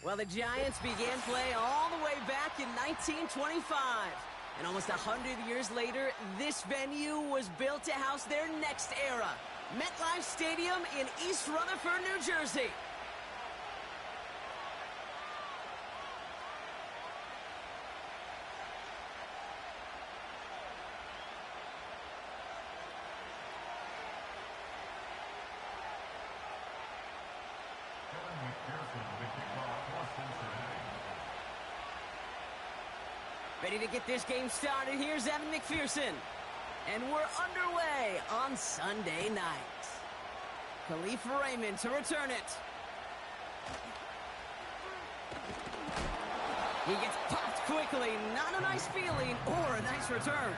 Well, the Giants began play all the way back in 1925. And almost 100 years later, this venue was built to house their next era. MetLife Stadium in East Rutherford, New Jersey. Ready to get this game started. Here's Evan McPherson. And we're underway on Sunday night. Khalif Raymond to return it. He gets popped quickly. Not a nice feeling or a nice return.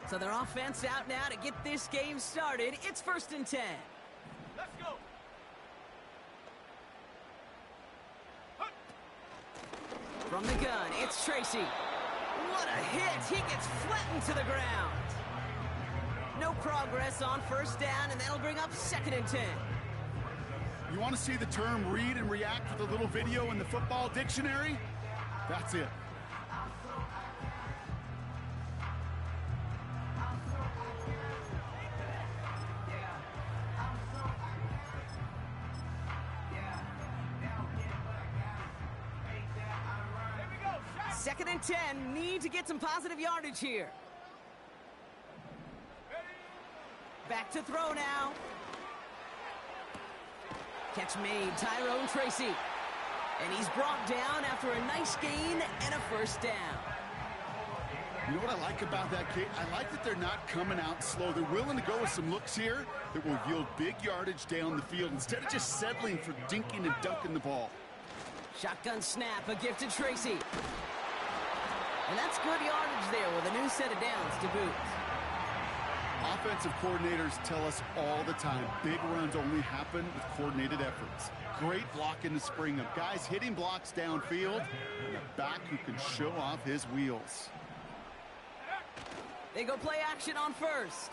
So their offense out now to get this game started. It's 1st and 10. Let's go. From the gun, it's Tracy. What a hit! He gets flattened to the ground. No progress on 1st down, and that'll bring up 2nd and 10. You want to see the term read and react with a little video in the football dictionary? That's it. Second and 10, need to get some positive yardage here. Back to throw now. Catch made, Tyrone Tracy. And he's brought down after a nice gain and a 1st down. You know what I like about that kick? I like that they're not coming out slow. They're willing to go with some looks here that will yield big yardage down the field instead of just settling for dinking and dunking the ball. Shotgun snap, a gift to Tracy. And that's good yardage there with a new set of downs to boot. Offensive coordinators tell us all the time, big runs only happen with coordinated efforts. Great blocking to spring them. Guys hitting blocks downfield, and a back who can show off his wheels. They go play action on 1st.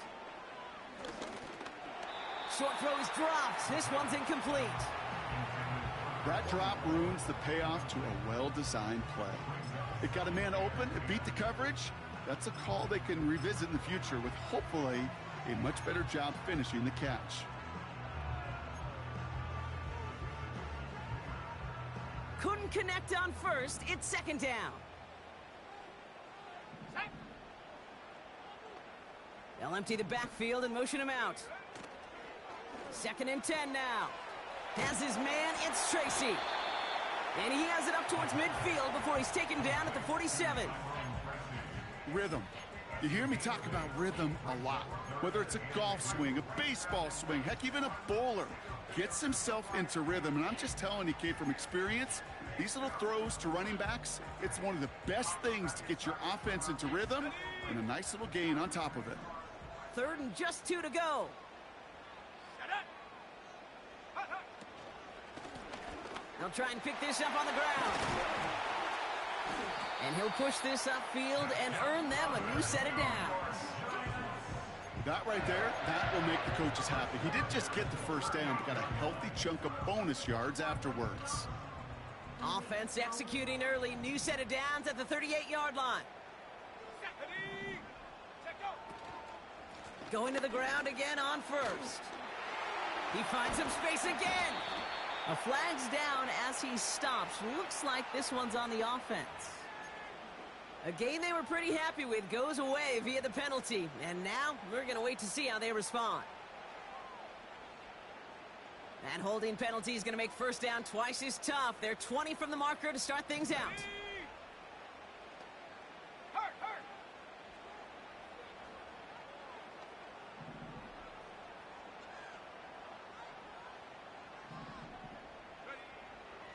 Short throw is dropped. This one's incomplete. That drop ruins the payoff to a well-designed play. It got a man open, it beat the coverage. That's a call they can revisit in the future with hopefully a much better job finishing the catch. Couldn't connect on 1st. It's 2nd down. They'll empty the backfield and motion him out. 2nd and 10 now. Has his man, it's Tracy. And he has it up towards midfield before he's taken down at the 47. Rhythm. You hear me talk about rhythm a lot. Whether it's a golf swing, a baseball swing, heck, even a bowler gets himself into rhythm. And I'm just telling you, kid, from experience, these little throws to running backs, it's one of the best things to get your offense into rhythm and a nice little gain on top of it. 3rd and just 2 to go. They'll try and pick this up on the ground. And he'll push this upfield and earn them a new set of downs. That right there, that will make the coaches happy. He didn't just get the 1st down, but got a healthy chunk of bonus yards afterwards. Offense executing early. New set of downs at the 38-yard line. Going to the ground again on 1st. He finds some space again. A flag's down as he stops. Looks like this one's on the offense. A game they were pretty happy with goes away via the penalty. And now we're going to wait to see how they respond. That holding penalty is going to make 1st down twice as tough. They're 20 from the marker to start things out.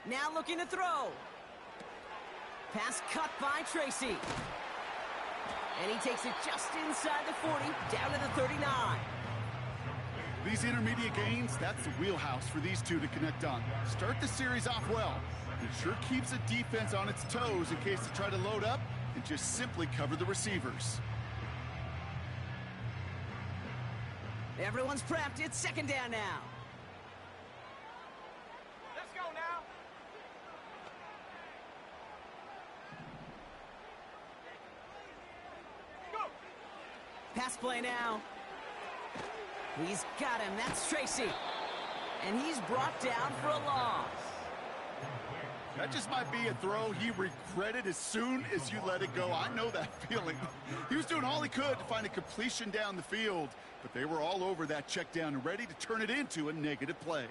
Now looking to throw. Pass cut by Tracy. And he takes it just inside the 40, down to the 39. These intermediate gains, that's the wheelhouse for these two to connect on. Start the series off well. It sure keeps the defense on its toes in case they try to load up and just simply cover the receivers. Everyone's prepped. It's second down now. Let's go now. Go. Pass play now. He's got him. That's Tracy. And he's brought down for a loss. That just might be a throw he regretted as soon as you let it go. I know that feeling. He was doing all he could to find a completion down the field, but they were all over that check down and ready to turn it into a negative play.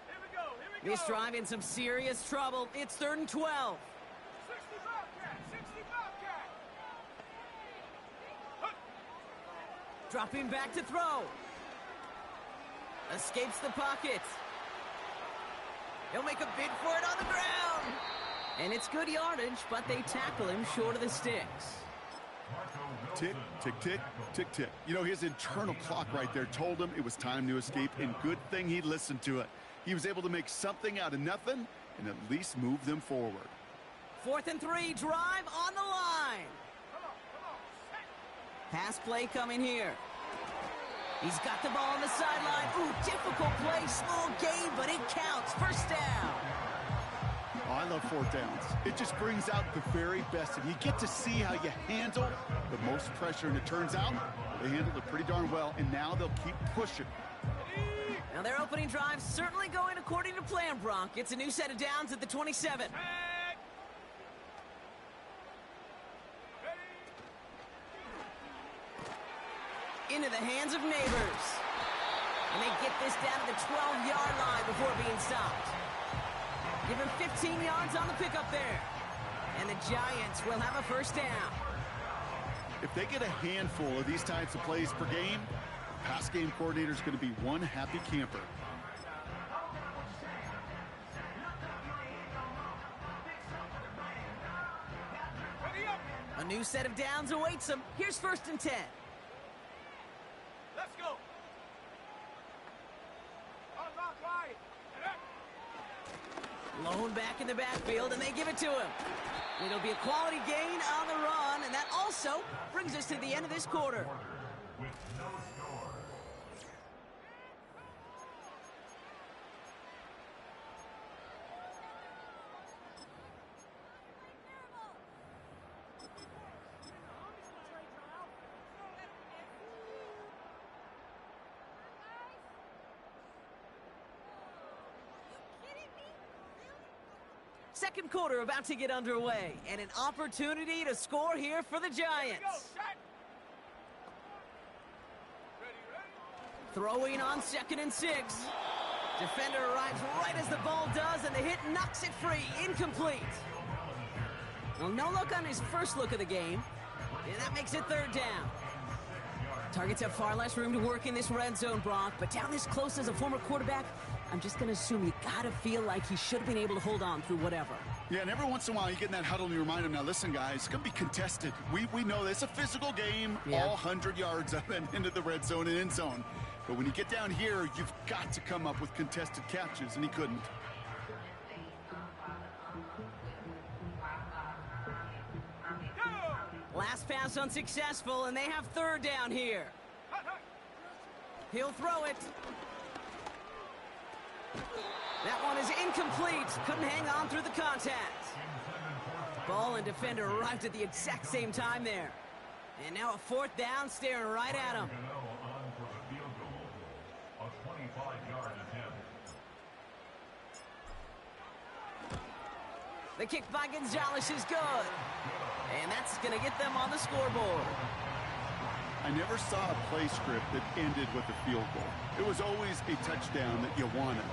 Here we go. Here we go. This drive in some serious trouble. It's 3rd and 12. 60 Bobcat. 60 Bobcat. Huh. Dropping back to throw. Escapes the pocket. He'll make a bid for it on the ground. And it's good yardage, but they tackle him short of the sticks. Tick, tick, tick, tick, tick. You know, his internal clock right there told him it was time to escape, and good thing he listened to it. He was able to make something out of nothing and at least move them forward. 4th and 3, drive on the line. Come on. Set. Pass play coming here. He's got the ball on the sideline. Ooh, difficult play, small gain, but it counts. First down. Oh, I love 4th downs. It just brings out the very best, and you get to see how you handle the most pressure, and it turns out they handled it pretty darn well, and now they'll keep pushing. Now their opening drive's certainly going according to plan, Brock. It's a new set of downs at the 27. Set. Into the hands of Neighbors. And they get this down to the 12-yard line before being stopped. Give him 15 yards on the pickup there. And the Giants will have a first down. If they get a handful of these types of plays per game, the pass game coordinator is going to be one happy camper. Ready up. A new set of downs awaits them. Here's 1st and 10. Let's go. On rock right. Lone back in the backfield, and they give it to him. It'll be a quality gain on the run, and that also brings us to the end of this quarter. Second quarter about to get underway, and an opportunity to score here for the Here we go. Giants. Set. Ready. Throwing on 2nd and 6. Defender arrives right as the ball does, and the hit knocks it free. Incomplete. Well, no look on his first look of the game, and that makes it 3rd down. Targets have far less room to work in this red zone, Brock, but down this close as a former quarterback, I'm just going to assume you got to feel like he should have been able to hold on through whatever. Yeah, and every once in a while you get in that huddle and you remind him, now listen, guys, it's going to be contested. We know this. It's a physical game, Yeah. all 100 yards up and into the red zone and end zone. But when you get down here, you've got to come up with contested catches, and he couldn't. Go. Last pass unsuccessful, and they have 3rd down here. Hut, hut. He'll throw it. That one is incomplete. Couldn't hang on through the contact. Ball and defender arrived at the exact same time there. And now a 4th down staring right at him. The kick by Gonzalez is good. And that's going to get them on the scoreboard. I never saw a play script that ended with a field goal. It was always a touchdown that you wanted.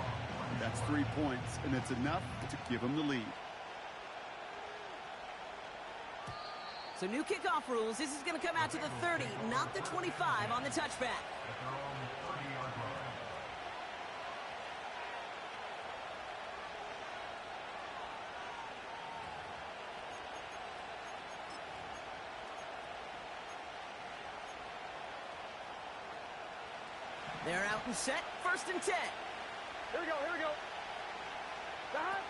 That's 3 points, and it's enough to give them the lead. So new kickoff rules. This is going to come out to the 30, not the 25 on the touchback. They're out and set. 1st and 10. Here we go, here we go. Stop.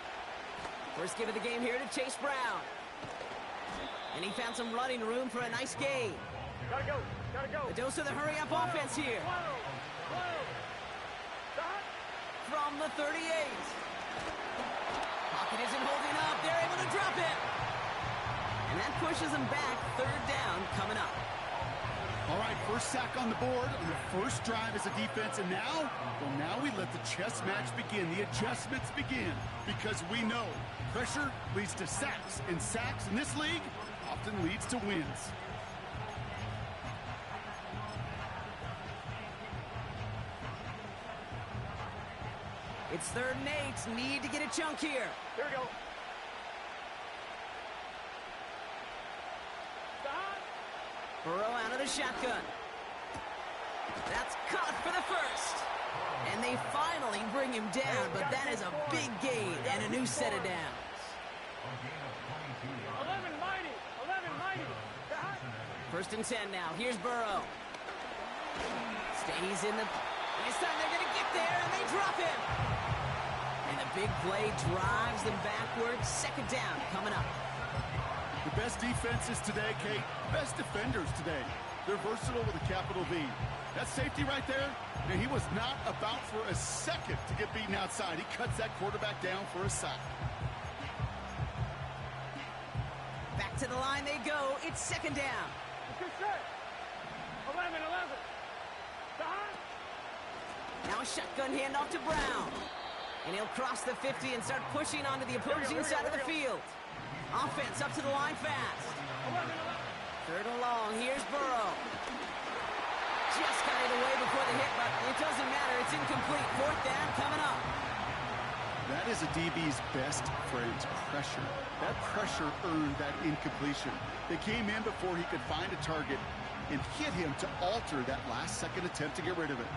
First give of the game here to Chase Brown. And he found some running room for a nice gain. Gotta go, gotta go. A dose of the hurry-up offense here. Whoa. Stop. From the 38. Pocket isn't holding up. They're able to drop it. And that pushes them back. Third down coming up. All right, first sack on the board on the first drive as a defense, and now, well, now we let the chess match begin. The adjustments begin, because we know pressure leads to sacks, and sacks in this league often leads to wins. It's 3rd and 8. Need to get a chunk here. Here we go. Stop. Burrow out of the shotgun. That's caught for the first. And they finally bring him down, but that is a big gain and a new set of downs. 11 mighty. 11 mighty. Stop. 1st and 10 now. Here's Burrow. Stays in the... This time they're going to get there, and they drop him. And the big play drives them backwards. 2nd down coming up. The best defenses today, Kate, best defenders today. They're versatile with a capital V. That safety right there, and he was not about for a second to get beaten outside. He cuts that quarterback down for a sack. Back to the line they go. It's 2nd down. Good set. 11. Stop. Now a shotgun handoff to Brown. And he'll cross the 50 and start pushing onto the opposing side of the field. Offense up to the line fast. 11. 3rd and long. Here's Burrow. Just got it away before the hit, but it doesn't matter. It's incomplete. 4th down coming up. That is a DB's best friend, pressure. That pressure earned that incompletion. They came in before he could find a target and hit him to alter that last-second attempt to get rid of it.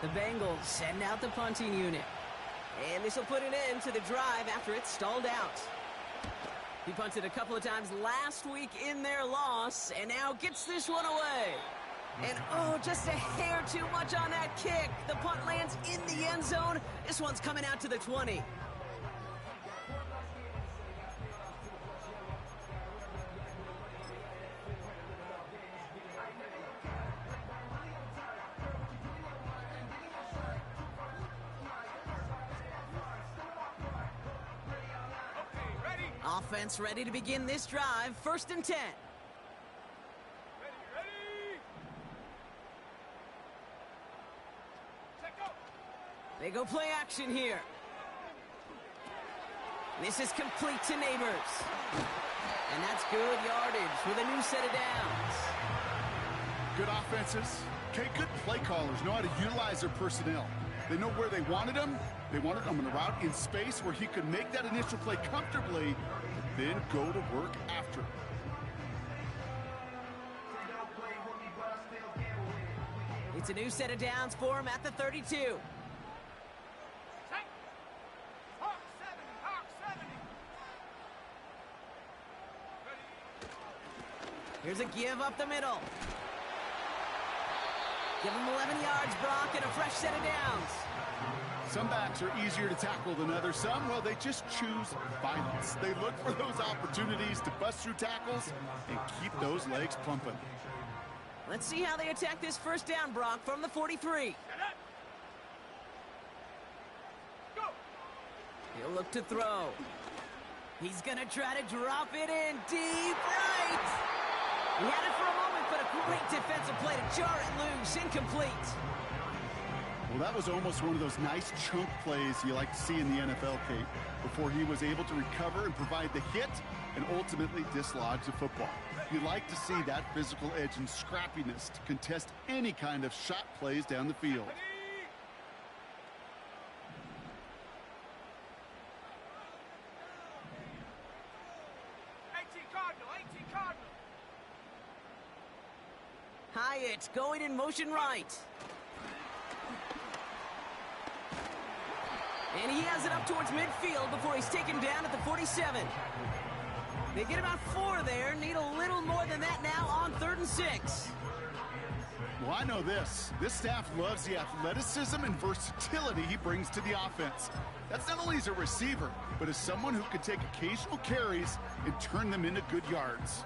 The Bengals send out the punting unit. And this will put an end to the drive after it's stalled out. He punted a couple of times last week in their loss, and now gets this one away. And, oh, just a hair too much on that kick. The punt lands in the end zone. This one's coming out to the 20. Offense ready to begin this drive. 1st and 10. Ready. Set go. They go play action here. This is complete to Neighbors. And that's good yardage with a new set of downs. Good offenses. Okay, good play callers know how to utilize their personnel. They know where they wanted him. They wanted him on a route in space where he could make that initial play comfortably, then go to work after. It's a new set of downs for him at the 32. Set. Hawk 70. Ready. Here's a give up the middle. Give him 11 yards, Brock, and a fresh set of downs. Some backs are easier to tackle than others. Some, well, they just choose violence. They look for those opportunities to bust through tackles and keep those legs pumping. Let's see how they attack this 1st down, Brock, from the 43. Set up. Go. He'll look to throw. He's going to try to drop it in deep right. He had it for a moment, but a great defensive play to jar it loose. Incomplete. Well, that was almost one of those nice chunk plays you like to see in the NFL, Kate, before he was able to recover and provide the hit and ultimately dislodge the football. You like to see that physical edge and scrappiness to contest any kind of shot plays down the field. Ready. 18 Cardinal. Hyatt going in motion right. And he has it up towards midfield before he's taken down at the 47. They get about 4 there. Need a little more than that now on 3rd and 6. Well, I know this. This staff loves the athleticism and versatility he brings to the offense. That's not only as a receiver, but as someone who can take occasional carries and turn them into good yards.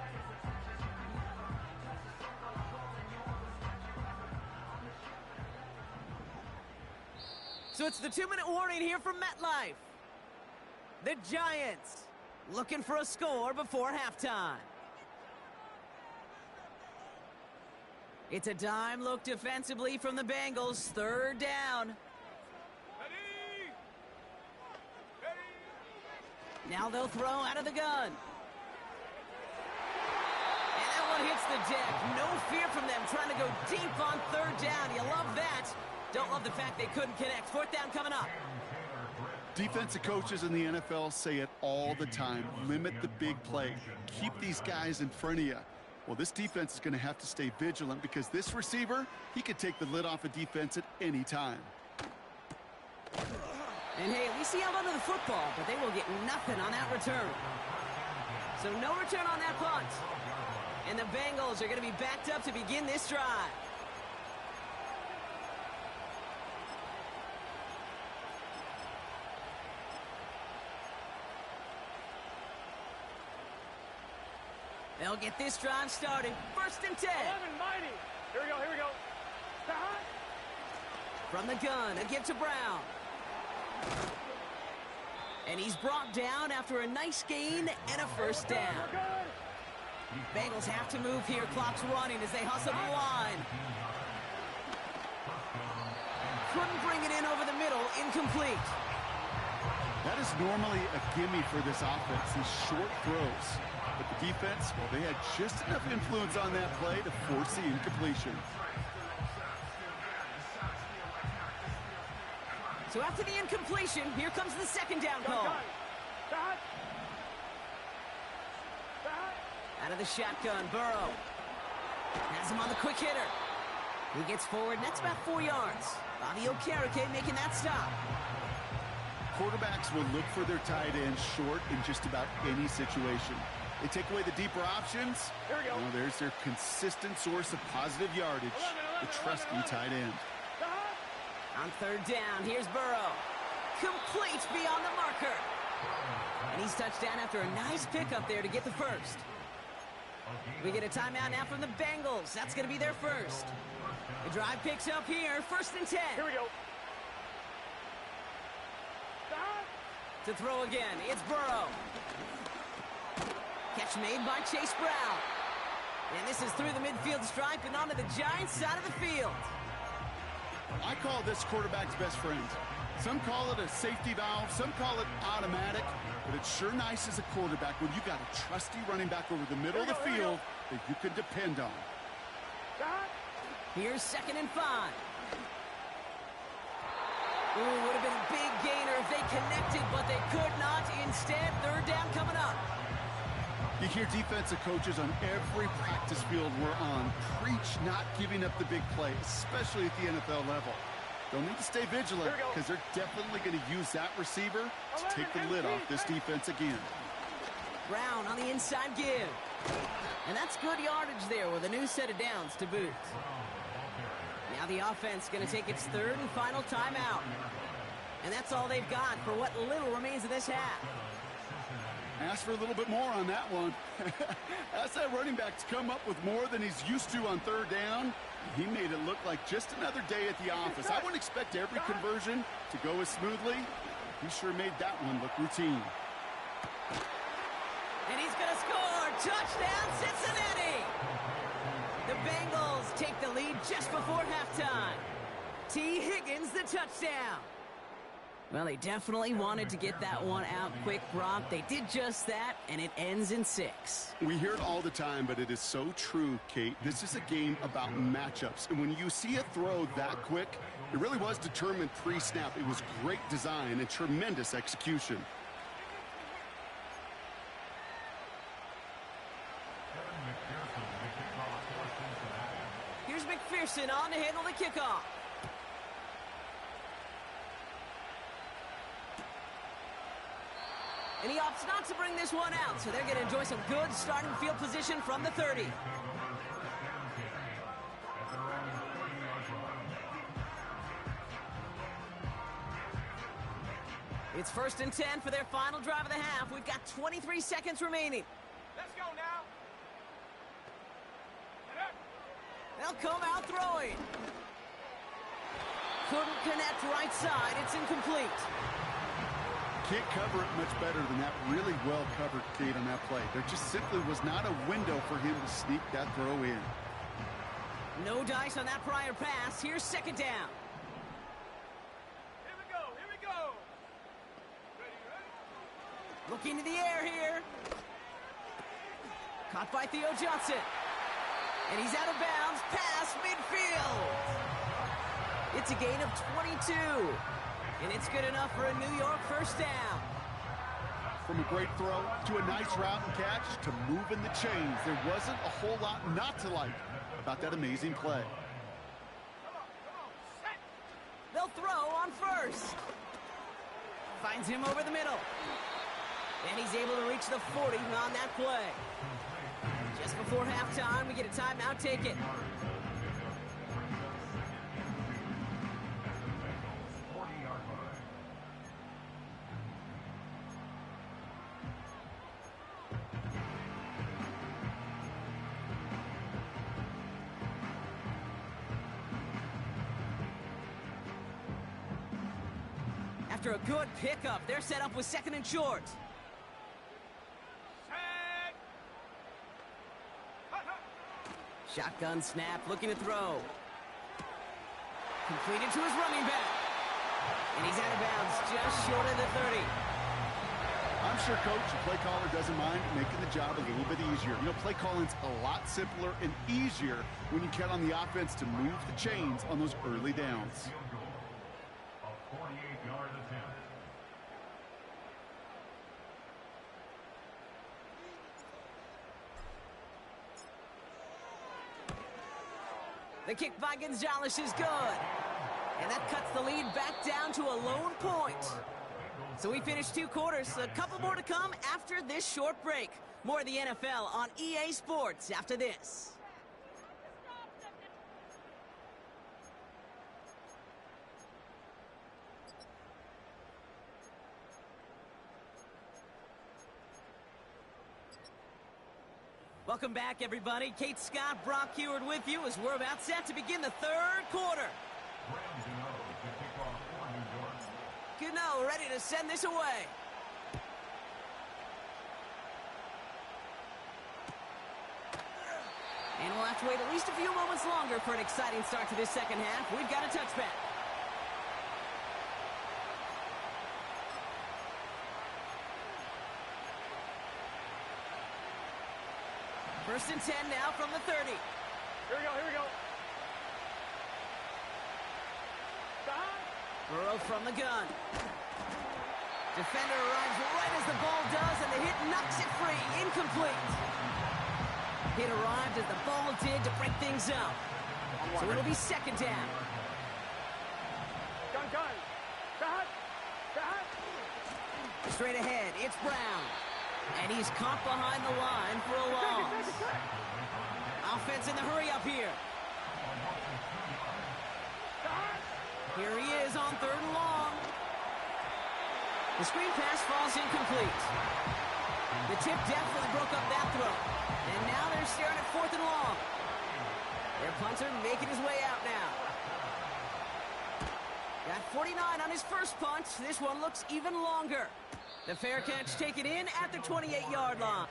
So it's the 2-minute warning here from MetLife. The Giants looking for a score before halftime. It's a dime look defensively from the Bengals. 3rd down. Ready! Ready! Now they'll throw out of the gun. And that one hits the deck. No fear from them trying to go deep on 3rd down. You love that. Don't love the fact they couldn't connect. 4th down coming up. Defensive coaches in the NFL say it all the time. Limit the big play. Keep these guys in front of you. Well, this defense is going to have to stay vigilant because this receiver, he could take the lid off a defense at any time. And hey, at least he held onto the football, but they will get nothing on that return. So no return on that punt. And the Bengals are going to be backed up to begin this drive. They'll get this drive started. 1st and 10. 11, mighty. Here we go, here we go. Stop. From the gun, a give to Brown. And he's brought down after a nice gain and a 1st down. We're good. Bengals have to move here. Clock's running as they hustle the line. Couldn't bring it in over the middle. Incomplete. That is normally a gimme for this offense, these short throws. But the defense, well, they had just enough influence on that play to force the incompletion. So after the incompletion, here comes the 2nd down call. Stop. Stop. Out of the shotgun, Burrow. Has him on the quick hitter. He gets forward, and that's about 4 yards. Bobby Okereke making that stop. Quarterbacks will look for their tight end short in just about any situation. They take away the deeper options. Here we go. Well, there's their consistent source of positive yardage, the trusty tight end. Stop. On 3rd down, here's Burrow. Complete beyond the marker. And he's touched down after a nice pickup there to get the 1st. We get a timeout now from the Bengals. That's going to be their 1st. The drive picks up here. 1st and 10. Here we go. Stop. To throw again, it's Burrow. Catch made by Chase Brown. And this is through the midfield stripe and onto the Giants side of the field. I call this quarterback's best friend. Some call it a safety valve, some call it automatic, but it's sure nice as a quarterback when you got a trusty running back over the middle of the field that you can depend on. Stop. Here's 2nd and 5. Ooh, would have been a big gainer if they connected, but they could not. Instead, 3rd down coming up. You hear defensive coaches on every practice field we're on preach not giving up the big play, especially at the NFL level. They'll need to stay vigilant because they're definitely going to use that receiver to take the lid off this defense again. Brown on the inside give. And that's good yardage there with a new set of downs to boot. Now the offense going to take its 3rd and final timeout. And that's all they've got for what little remains of this half. Ask for a little bit more on that one. That's that running back's come up with more than he's used to on 3rd down. He made it look like just another day at the office. I wouldn't expect every conversion to go as smoothly. He sure made that one look routine. And he's going to score. Touchdown, Cincinnati! The Bengals take the lead just before halftime. T. Higgins, the touchdown. Well, they definitely wanted to get that one out quick, Brock. They did just that, and it ends in 6. We hear it all the time, but it is so true, Kate. This is a game about matchups. And when you see a throw that quick, it really was determined pre-snap. It was great design and tremendous execution. Here's McPherson on to handle the kickoff. And he opts not to bring this one out, so they're going to enjoy some good starting field position from the 30. It's 1st and 10 for their final drive of the half. We've got 23 seconds remaining. Let's go now. They'll come out throwing. Couldn't connect right side. It's incomplete. Can't cover it much better than that. Really well covered, Kate, on that play. There just simply was not a window for him to sneak that throw in. No dice on that prior pass. Here's 2nd down. Here we go. Here we go. Ready. Looking to the air here. Caught by Theo Johnson. And he's out of bounds past midfield. It's a gain of 22. And it's good enough for a New York 1st down. From a great throw to a nice route and catch to moving the chains, there wasn't a whole lot not to like about that amazing play. Come on, set. They'll throw on 1st. Finds him over the middle. And he's able to reach the 40 on that play. Just before halftime, we get a timeout taken. After a good pickup, they're set up with 2nd and short. Set. Shotgun snap, looking to throw. Completed to his running back. And he's out of bounds, just short of the 30. I'm sure Coach, the play caller, doesn't mind making the job a little bit easier. You know, play calling's a lot simpler and easier when you count on the offense to move the chains on those early downs. A 48-yard attempt. The kick by Gonzalez is good. And that cuts the lead back down to a lone point. So we finished 2 quarters. A couple more to come after this short break. More of the NFL on EA Sports after this. Welcome back, everybody. Kate Scott, Brock Heward with you as we're about set to begin the 3rd quarter. Gano ready to send this away. And we'll have to wait at least a few moments longer for an exciting start to this 2nd half. We've got a touchback. First and 10 now from the 30. Here we go. Here we go. Stop. Burrow from the gun. Defender arrives right as the ball does, and the hit knocks it free. Incomplete. Hit arrived as the ball did to break things up. So it'll be 2nd down. Gun. Stop. Stop. Straight ahead, it's Brown. And he's caught behind the line for a loss. Offense in the hurry up here. Here he is on 3rd and long. The screen pass falls incomplete. The tip definitely broke up that throw. And now they're staring at 4th and long. Their punter making his way out now. Got 49 on his first punt. This one looks even longer. The fair catch taken in at the 28-yard line.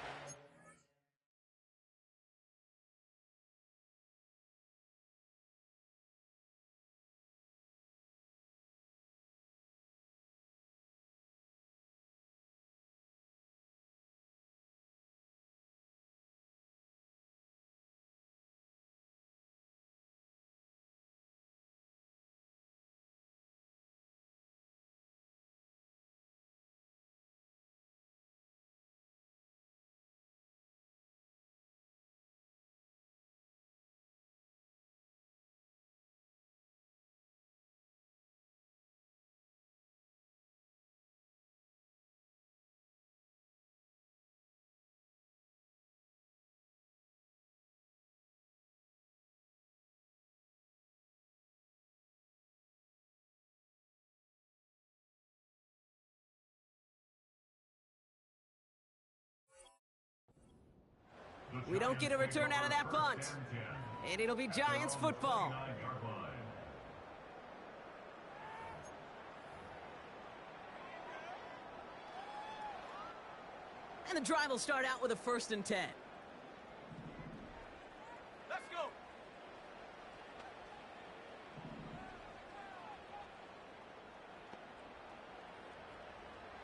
We don't get a return out of that punt. And it'll be Giants football. And the drive will start out with a 1st and 10. Let's go.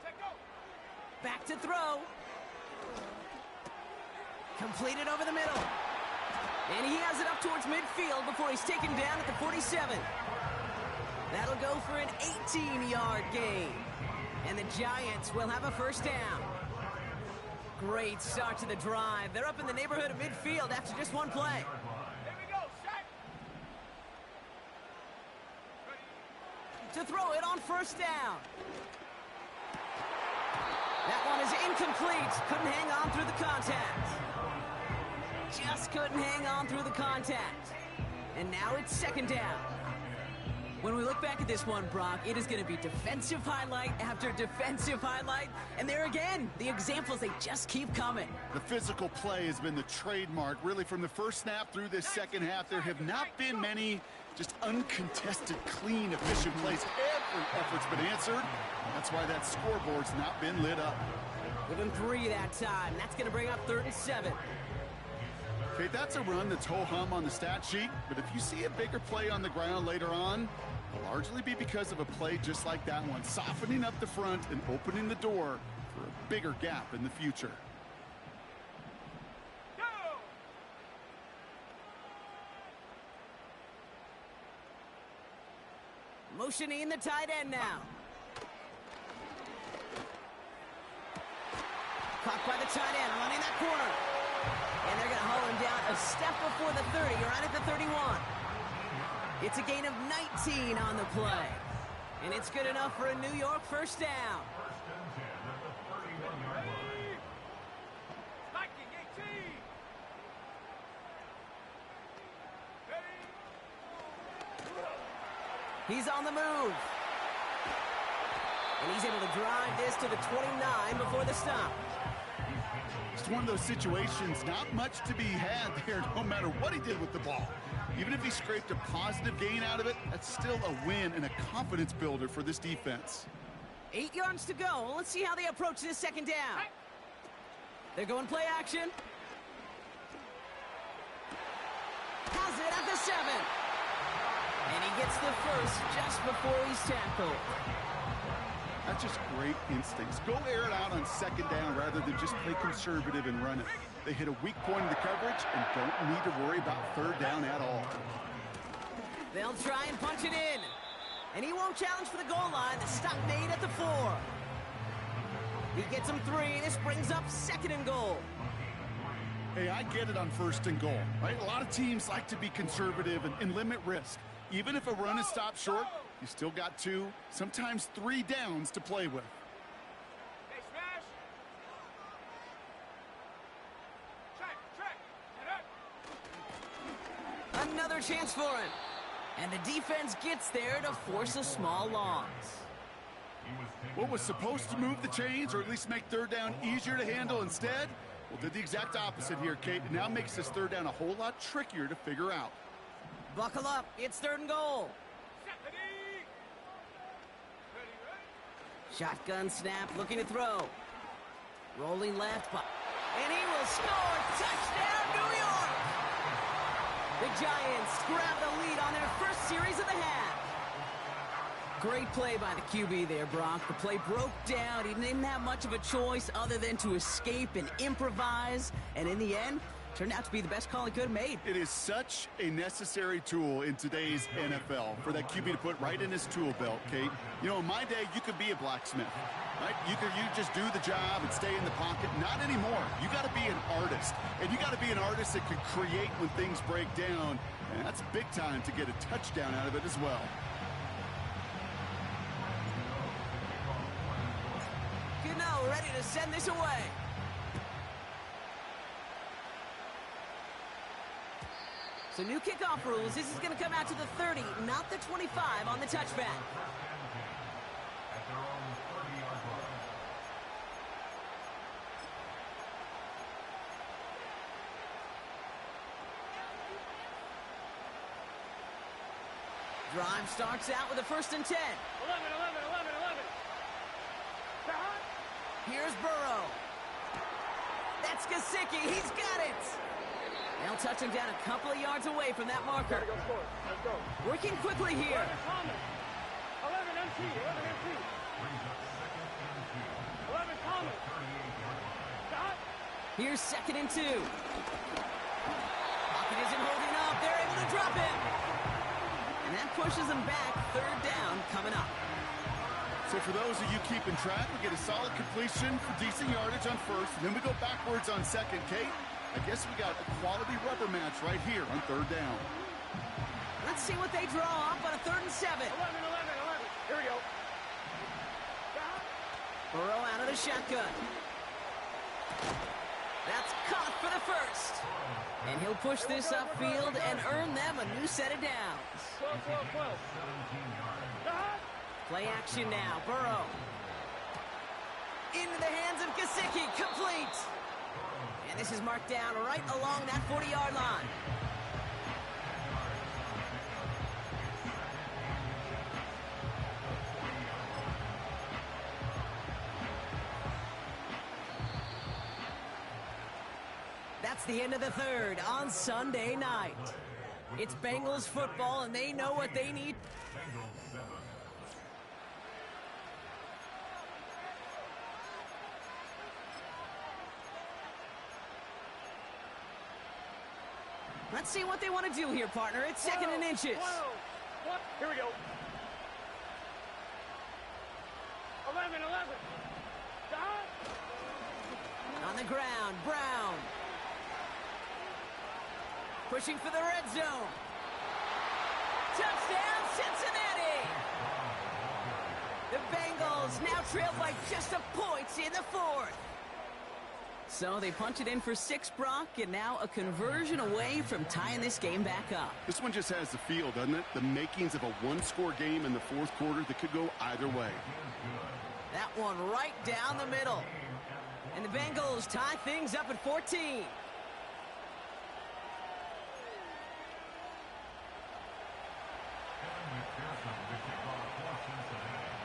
Check go. Back to throw. Completed over the middle. And he has it up towards midfield before he's taken down at the 47. That'll go for an 18-yard gain. And the Giants will have a 1st down. Great start to the drive. They're up in the neighborhood of midfield after just one play. Here we go. Set. To throw it on 1st down. That one is incomplete. Couldn't hang on through the contact. Just couldn't hang on through the contact. And now it's 2nd down. When we look back at this one, Brock, it is going to be defensive highlight after defensive highlight. And there again, the examples, they just keep coming. The physical play has been the trademark. Really, from the first snap through this second half, there have not been many just uncontested, clean, efficient plays. Every effort's been answered. That's why that scoreboard's not been lit up. Within 3 that time. That's going to bring up 3rd and 7. Okay, that's a run that's ho-hum on the stat sheet, but if you see a bigger play on the ground later on, it'll largely be because of a play just like that one, softening up the front and opening the door for a bigger gap in the future. Go. Motioning the tight end now. Caught by the tight end, running that corner. And they're going to haul him down a step before the 30, right at the 31. It's a gain of 19 on the play. And it's good enough for a New York 1st down. Spiking 18. Ready. He's on the move. And he's able to drive this to the 29 before the stop. It's one of those situations, not much to be had there, no matter what he did with the ball. Even if he scraped a positive gain out of it, that's still a win and a confidence builder for this defense. 8 yards to go. Let's see how they approach this 2nd down. They're going play action. Has it at the 7. And he gets the 1st just before he's tackled. That's just great instincts. Go air it out on 2nd down rather than just play conservative and run it. They hit a weak point in the coverage and don't need to worry about 3rd down at all. They'll try and punch it in. And he won't challenge for the goal line. The stop made at the 4. He gets him 3. This brings up 2nd and goal. Hey, I get it on 1st and goal, right? A lot of teams like to be conservative and limit risk. Even if a run is stopped short, you still got 2, sometimes 3 downs to play with. Hey, smash. Check. Get up. Another chance for him. And the defense gets there to force a small loss. What was supposed to move the chains or at least make 3rd down easier to handle instead? Well, did the exact opposite here, Kate. It now makes this 3rd down a whole lot trickier to figure out. Buckle up. It's 3rd and goal. Set. Ready. Shotgun snap, looking to throw. Rolling left, and he will score. Touchdown, New York! The Giants grab the lead on their 1st series of the half. Great play by the QB there, Brock. The play broke down. He didn't have much of a choice other than to escape and improvise. And in the end, turned out to be the best call he could have made. It is such a necessary tool in today's NFL for that QB to put right in his tool belt, Kate. You know, in my day, you could be a blacksmith, right? You just do the job and stay in the pocket. Not anymore. You got to be an artist, and you got to be an artist that can create when things break down, and that's big time to get a touchdown out of it as well. Gano ready to send this away. So new kickoff rules. This is going to come out to the 30, not the 25 on the touchback. Drive starts out with a 1st and 10. 11, 11, 11, 11. Stop. Here's Burrow. That's Gesicki. He's got it. They'll touch him down a couple of yards away from that marker. Gotta go score. Let's go. Working quickly here. 11 Thomas. 11 MC. 11 MC. 11 Thomas. Stop. Here's 2nd and 2. Pocket isn't holding up. They're able to drop him. And that pushes them back. 3rd down coming up. So for those of you keeping track, we get a solid completion for decent yardage on 1st, and then we go backwards on 2nd. Kate, I guess we got a quality rubber match right here on 3rd down. Let's see what they draw up on a 3rd and 7. 11, 11, 11. Here we go. Stop. Burrow out of the shotgun. That's caught for the 1st. And he'll push this upfield and earn them a new set of downs. 12, 12, 12. Stop. Play action now. Burrow. Into the hands of Gesicki. Complete. And this is marked down right along that 40-yard line. That's the end of the 3rd on Sunday night. It's Bengals football, and they know what they need. Let's see what they want to do here, partner. It's 2nd and inches. 12. Here we go. 11, 11. Stop. On the ground, Brown. Pushing for the red zone. Touchdown, Cincinnati! The Bengals now trail by just a point in the 4th. So they punch it in for 6, Brock, and now a conversion away from tying this game back up. This one just has the feel, doesn't it? The makings of a one-score game in the 4th quarter that could go either way. That one right down the middle. And the Bengals tie things up at 14.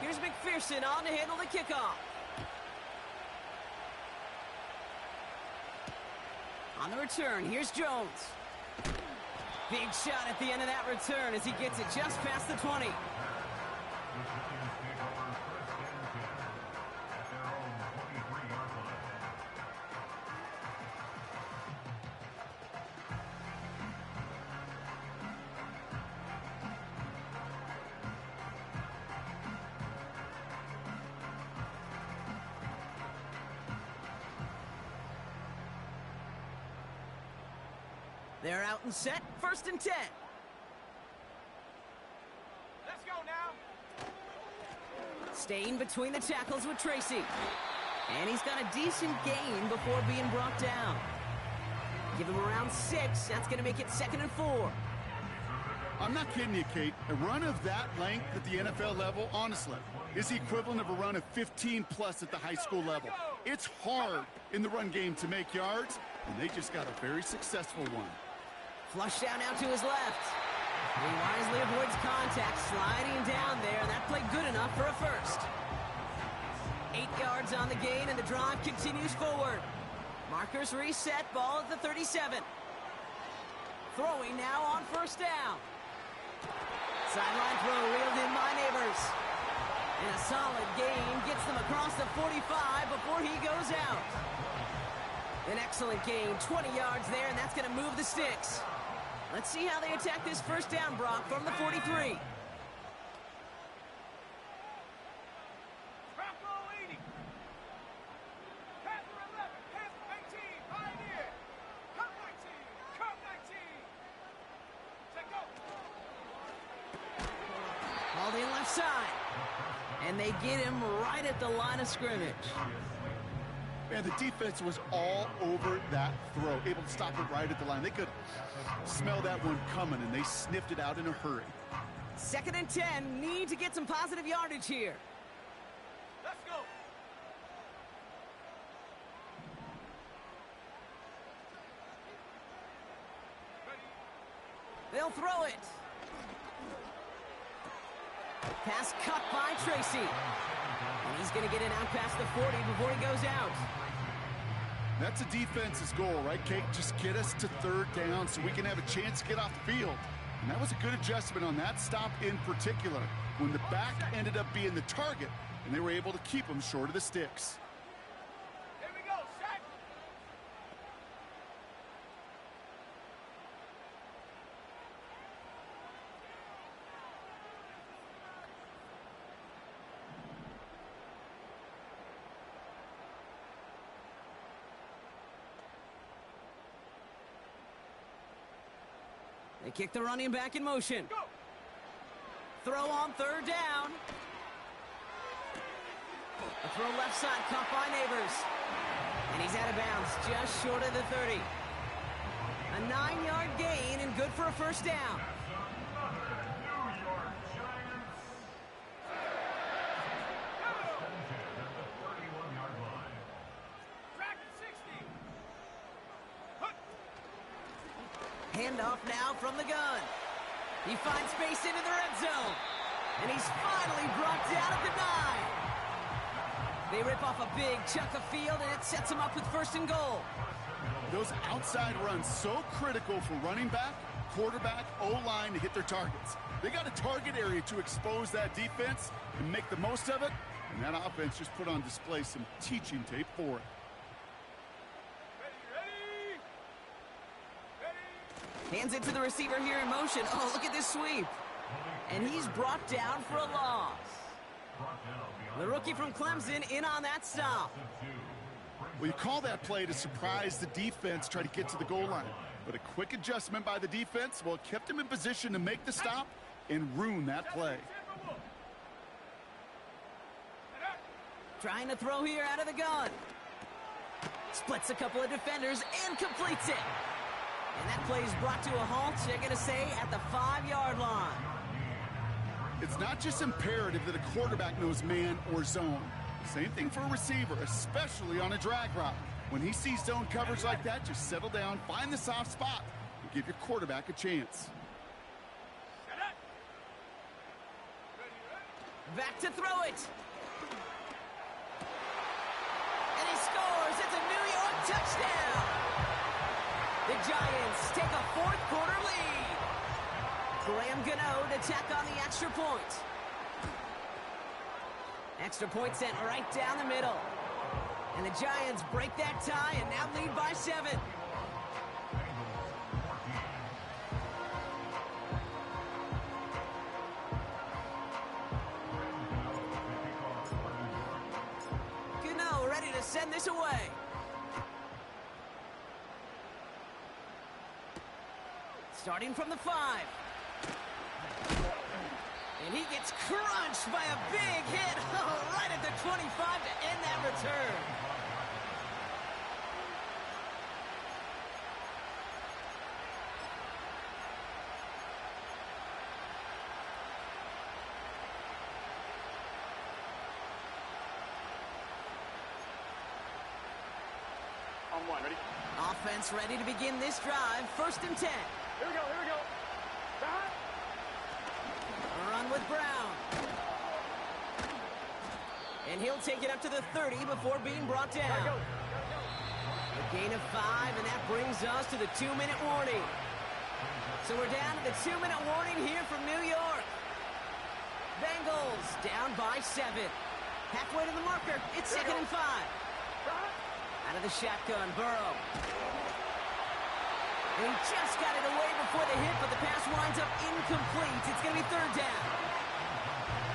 Here's McPherson on to handle the kickoff. On the return, here's Jones. Big shot at the end of that return as he gets it just past the 20. They're out and set, 1st and 10. Let's go now. Staying between the tackles with Tracy. And he's got a decent gain before being brought down. Give him around 6. That's going to make it 2nd and 4. I'm not kidding you, Kate. A run of that length at the NFL level, honestly, is the equivalent of a run of 15-plus at the high school level. It's hard in the run game to make yards, and they just got a very successful one. Flush down out to his left. He wisely avoids contact, sliding down there, and that played good enough for a 1st. 8 yards on the gain, and the drive continues forward. Markers reset, ball at the 37. Throwing now on 1st down. Sideline throw reeled in by Neighbors. And a solid gain gets them across the 45 before he goes out. An excellent gain, 20 yards there, and that's going to move the sticks. Let's see how they attack this 1st down, Brock, from the 43. Trap roll 80. Panther 11. Panther 19. Pioneer. Cup 19. Cup 19. Take go. Called in left side. And they get him right at the line of scrimmage. Man, the defense was all over that throw, able to stop it right at the line. They could smell that one coming, and they sniffed it out in a hurry. 2nd and 10, need to get some positive yardage here. Let's go. They'll throw it. Pass cut by Tracy. And he's going to get it out past the 40 before he goes out. That's a defense's goal, right, Kate? Just get us to third down so we can have a chance to get off the field. And that was a good adjustment on that stop in particular, when the back ended up being the target, and they were able to keep him short of the sticks. Here we go, set. They kick the running back in motion. Go. Throw on third down. A throw left side, caught by Neighbors. And he's out of bounds, just short of the 30. A 9-yard gain and good for a first down. Track at 60. Handoff now from the gun. He finds space into the red zone. And he's finally brought down at the 9. They rip off a big chunk of field, and it sets him up with first and goal. Those outside runs so critical for running back, quarterback, O-line to hit their targets. They got a target area to expose that defense and make the most of it, and that offense just put on display some teaching tape for it. Ready. Hands it to the receiver here in motion. Oh, look at this sweep. And he's brought down for a loss. The rookie from Clemson in on that stop. Well, you call that play to surprise the defense, try to get to the goal line. But a quick adjustment by the defense, well, it kept him in position to make the stop and ruin that play. Trying to throw here out of the gun. Splits a couple of defenders and completes it. And that play is brought to a halt, they're going to say, at the 5-yard line. It's not just imperative that a quarterback knows man or zone. Same thing for a receiver, especially on a drag route. When he sees zone coverage like that, just settle down, find the soft spot, and give your quarterback a chance. Back to throw it. And he scores. It's a New York touchdown. The Giants take a fourth-quarter lead. Graham Gano to tack on the extra point. Extra point sent right down the middle. And the Giants break that tie and now lead by 7. Gano ready to send this away. Starting from the 5. And he gets crunched by a big hit right at the 25 to end that return. On one, ready? Offense ready to begin this drive. 1st and 10. Here we go, here we go. Back. Run with Brown. And he'll take it up to the 30 before being brought down. A gain of 5, and that brings us to the 2-minute warning. So we're down to the 2-minute warning here from New York. Bengals down by 7. Halfway to the marker. It's 2nd and 5. Out of the shotgun, Burrow. And he just got it away before the hit, but the pass winds up incomplete. It's going to be 3rd down.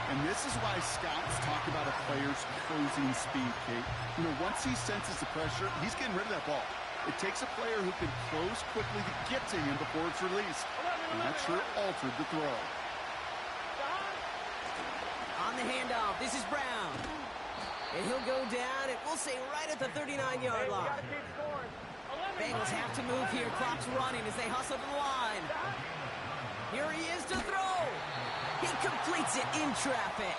And this is why scouts talk about a player's closing speed, Kate. You know, once he senses the pressure, he's getting rid of that ball. It takes a player who can close quickly to get to him before it's released. And that sure altered the throw. On the handoff, this is Brown. And he'll go down, and we'll say right at the 39-yard line. Bengals have to move here. Clock's running as they hustle to the line. Here he is to throw. He completes it in traffic.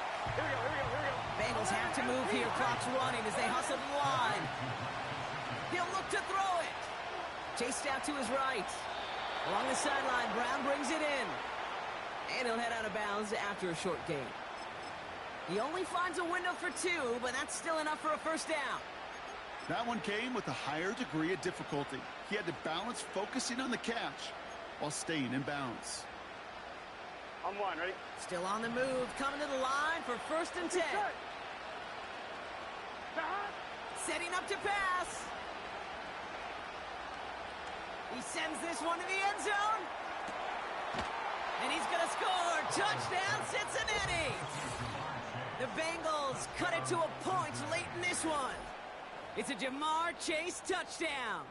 Bengals have to move here. Clock's running as they hustle to the line. He'll look to throw it. Chased out to his right. Along the sideline, Brown brings it in. And he'll head out of bounds after a short gain. He only finds a window for 2, but that's still enough for a first down. That one came with a higher degree of difficulty. He had to balance focusing on the catch while staying in bounds. On one, ready? Still on the move, coming to the line for 1st and 10. Setting up to pass. He sends this one to the end zone. And he's going to score. Touchdown, Cincinnati. The Bengals cut it to a point late in this one. It's a Jamar Chase touchdown.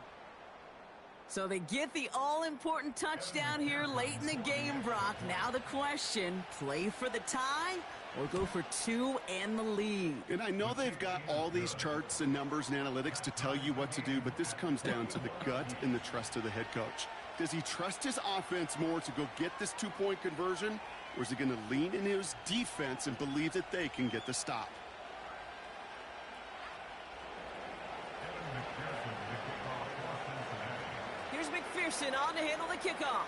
So they get the all-important touchdown here late in the game, Brock. Now the question, play for the tie or go for 2 and the lead? And I know they've got all these charts and numbers and analytics to tell you what to do, but this comes down to the gut and the trust of the head coach. Does he trust his offense more to go get this 2-point conversion, or is he going to lean into his defense and believe that they can get the stop? Here's McPherson on to handle the kickoff.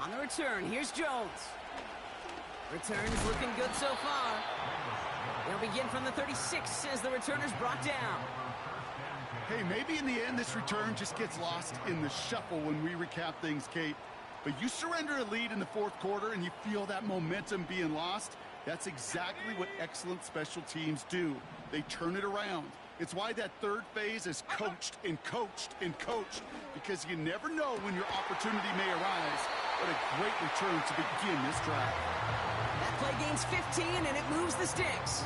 On the return, here's Jones. Return is looking good so far. They'll begin from the 36 as the returner's brought down. Hey, maybe in the end this return just gets lost in the shuffle when we recap things, Kate. But you surrender a lead in the 4th quarter and you feel that momentum being lost. That's exactly what excellent special teams do. They turn it around. It's why that 3rd phase is coached and coached and coached, because you never know when your opportunity may arise. What a great return to begin this drive. That play gains 15 and it moves the sticks.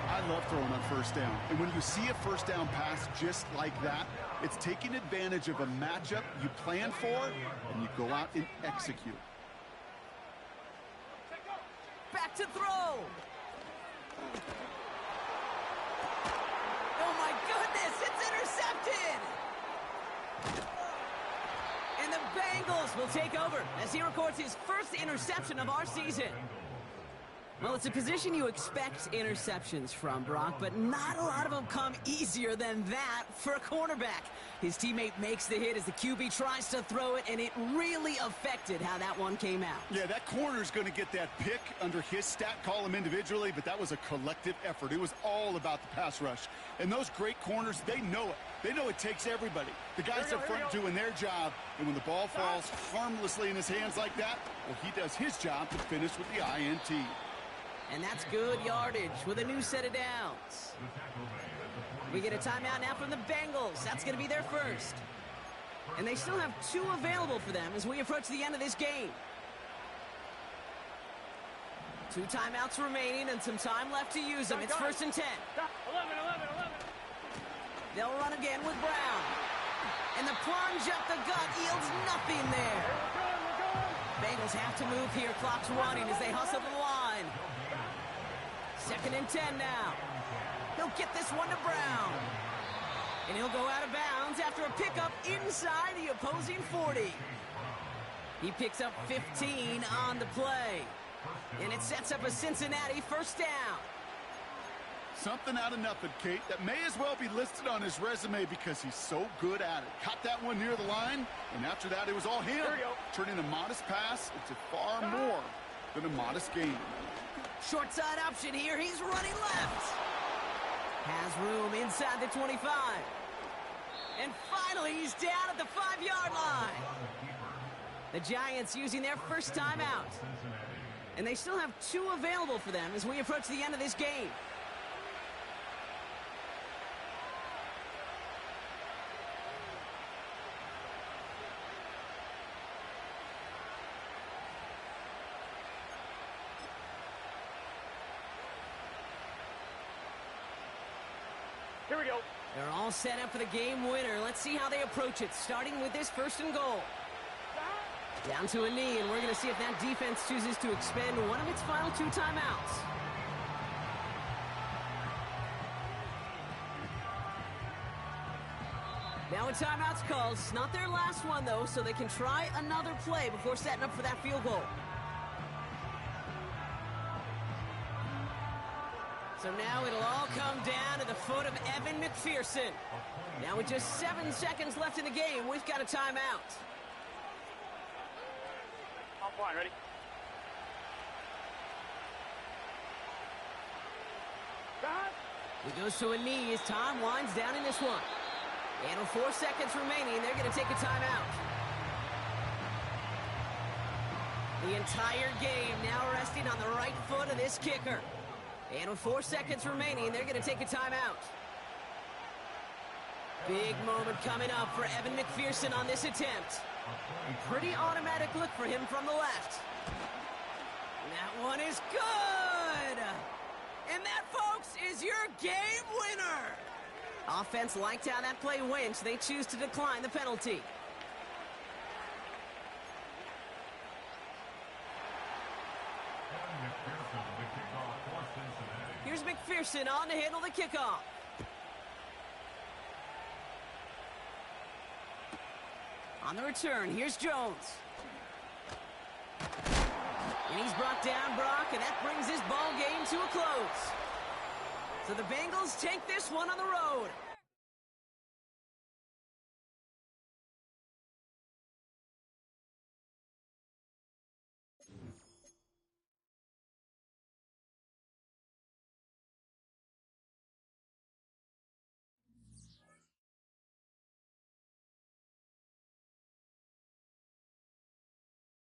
I love throwing on 1st down. And when you see a 1st down pass just like that, it's taking advantage of a matchup you plan for and you go out and execute. Back to throw. Oh my goodness, it's intercepted! And the Bengals will take over as he records his 1st interception of our season. Well, it's a position you expect interceptions from, Brock, but not a lot of them come easier than that for a cornerback. His teammate makes the hit as the QB tries to throw it, and it really affected how that one came out. Yeah, that corner's going to get that pick under his stat column individually, but that was a collective effort. It was all about the pass rush. And those great corners, they know it. They know it takes everybody. The guys up front doing their job, and when the ball falls harmlessly in his hands like that, well, he does his job to finish with the INT. And that's good yardage with a new set of downs. We get a timeout now from the Bengals. That's going to be their 1st. And they still have 2 available for them as we approach the end of this game. 2 timeouts remaining and some time left to use them. It's 1st and 10. 11. They'll run again with Brown. And the plunge up the gut yields nothing there. Bengals have to move here. Clock's running as they hustle the line. 2nd and 10 now. He'll get this one to Brown. And he'll go out of bounds after a pickup inside the opposing 40. He picks up 15 on the play. And it sets up a Cincinnati 1st down. Something out of nothing, Kate, that may as well be listed on his resume because he's so good at it. Caught that one near the line, and after that it was all him. Turning a modest pass into far more than a modest gain. Short side option here. He's running left. Has room inside the 25. And finally, he's down at the 5-yard line. The Giants using their 1st timeout. And they still have 2 available for them as we approach the end of this game. Here we go. They're all set up for the game winner. Let's see how they approach it, starting with this 1st and goal. Down to a knee, and we're going to see if that defense chooses to expend one of its final 2 timeouts. Now a timeout's called. It's not their last one, though, so they can try another play before setting up for that field goal. So now it'll all come down to the foot of Evan McPherson. Now with just 7 seconds left in the game, we've got a timeout. line. Ready? He goes to a knee as time winds down in this one. And with 4 seconds remaining, they're going to take a timeout. The entire game now resting on the right foot of this kicker. And with 4 seconds remaining, they're going to take a timeout. Big moment coming up for Evan McPherson on this attempt. A pretty automatic look for him from the left. That one is good! And that, folks, is your game winner! Offense liked how that play went, so they choose to decline the penalty. Here's McPherson on to handle the kickoff. On the return, here's Jones. And he's brought down, Brock, and that brings this ball game to a close. So the Bengals take this one on the road.